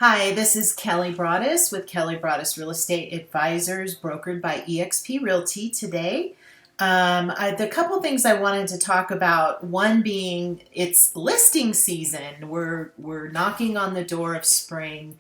Hi, this is Kelly Broaddus with Kelly Broaddus Real Estate Advisors, brokered by eXp Realty today. The couple things I wanted to talk about, one being it's listing season. We're knocking on the door of spring,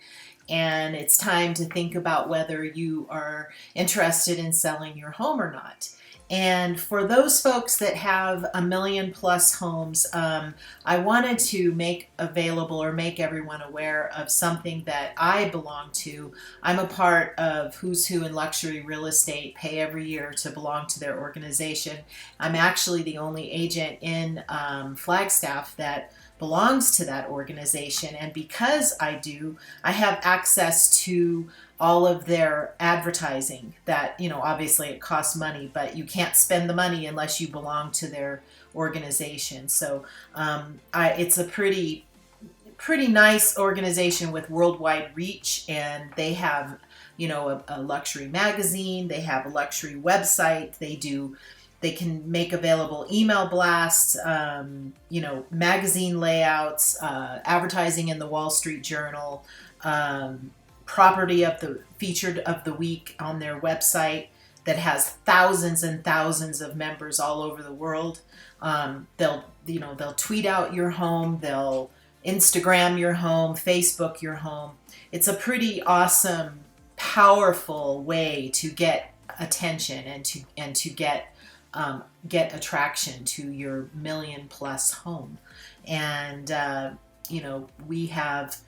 and it's time to think about whether you are interested in selling your home or not. And for those folks that have a million plus homes, I wanted to make available or make everyone aware of something that I belong to. I'm a part of Who's Who in Luxury Real Estate, pay every year to belong to their organization. I'm actually the only agent in Flagstaff that belongs to that organization, and because I do, I have access to all of their advertising that, obviously it costs money, but you can't spend the money unless you belong to their organization. So it's a pretty nice organization with worldwide reach, and they have a luxury magazine, they have a luxury website, they can make available email blasts, magazine layouts, advertising in the Wall Street Journal, property of the featured of the week on their website that has thousands and thousands of members all over the world. They'll tweet out your home, they'll Instagram your home, Facebook your home. It's a pretty awesome, powerful way to get attention and to get attraction to your million plus home. And we have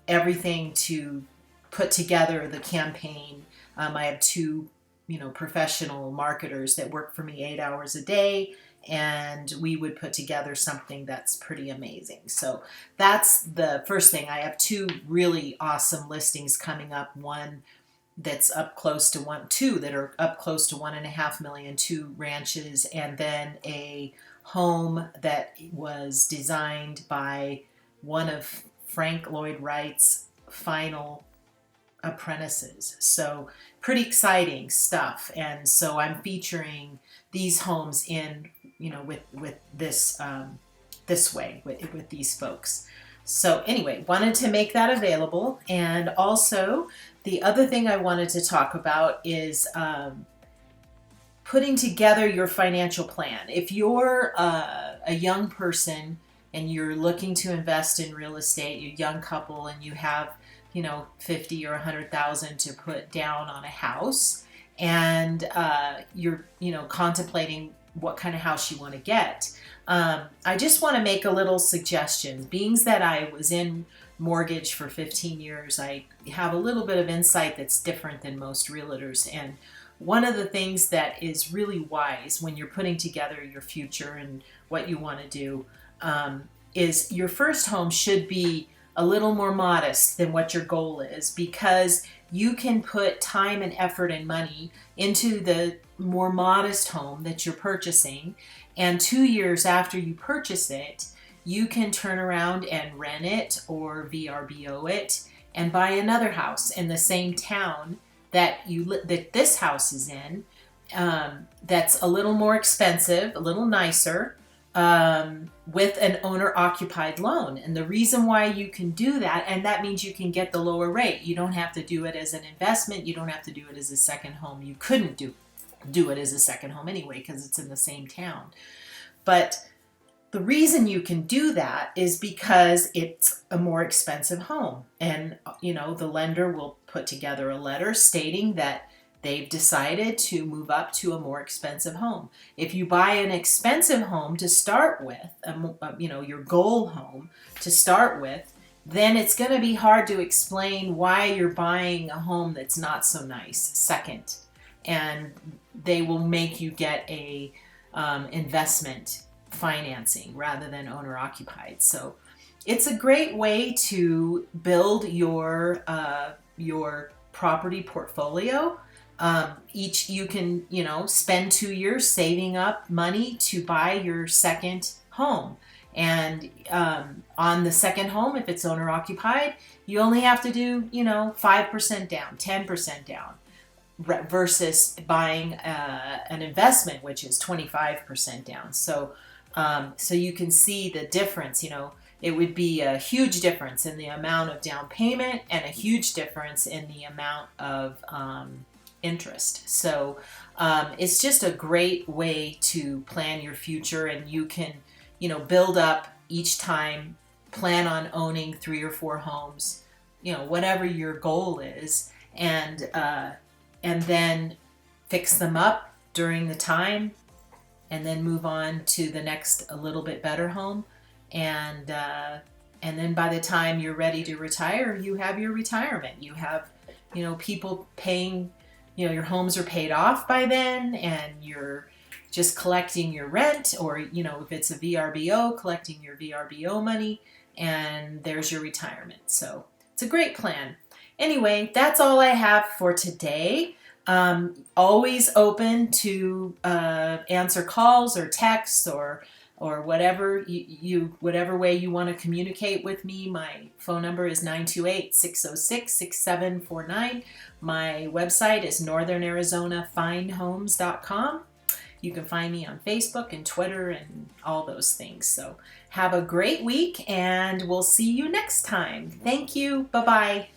everything to put together the campaign. I have two professional marketers that work for me 8 hours a day, and we would put together something that's pretty amazing. So that's the first thing. I have two really awesome listings coming up. One that's up close to two that are up close to 1.5 million, two ranches, and then a home that was designed by one of Frank Lloyd Wright's final apprentices. So pretty exciting stuff. And so I'm featuring these homes in, with this way with these folks. So anyway, wanted to make that available. And also the other thing I wanted to talk about is putting together your financial plan. If you're a young person and you're looking to invest in real estate, you're a young couple and you have, 50 or 100,000 to put down on a house, and you're, contemplating what kind of house you want to get. I just want to make a little suggestion. Being that I was in mortgage for 15 years, I have a little bit of insight that's different than most realtors. And one of the things that is really wise when you're putting together your future and what you want to do is your first home should be a little more modest than what your goal is, because you can put time and effort and money into the more modest home that you're purchasing, and 2 years after you purchase it, you can turn around and rent it or VRBO it and buy another house in the same town that this house is in, that's a little more expensive, a little nicer, with an owner-occupied loan. And the reason why you can do that, and that means you can get the lower rate. You don't have to do it as an investment. You don't have to do it as a second home. You couldn't do it as a second home anyway because it's in the same town. But the reason you can do that is because it's a more expensive home. And, the lender will put together a letter stating that they've decided to move up to a more expensive home. If you buy an expensive home to start with, your goal home to start with, then it's going to be hard to explain why you're buying a home that's not so nice second. And they will make you get a investment financing rather than owner occupied. So it's a great way to build your property portfolio. You can, spend 2 years saving up money to buy your second home. And on the second home, if it's owner occupied, you only have to do, 5% down, 10% down, versus buying an investment, which is 25% down. So you can see the difference. it would be a huge difference in the amount of down payment and a huge difference in the amount of interest. So it's just a great way to plan your future, and you can, build up each time, plan on owning 3 or 4 homes, whatever your goal is, and then fix them up during the time, and then move on to the next a little bit better home, and then by the time you're ready to retire, you have your retirement. You have, people paying, your homes are paid off by then, and you're just collecting your rent, or, if it's a VRBO, collecting your VRBO money, and there's your retirement. So it's a great plan. Anyway, that's all I have for today. Always open to answer calls or texts or whatever whatever way you want to communicate with me. My phone number is 928-606-6749. My website is northernarizonafinehomes.com. You can find me on Facebook and Twitter and all those things. So have a great week, and we'll see you next time. Thank you. Bye-bye.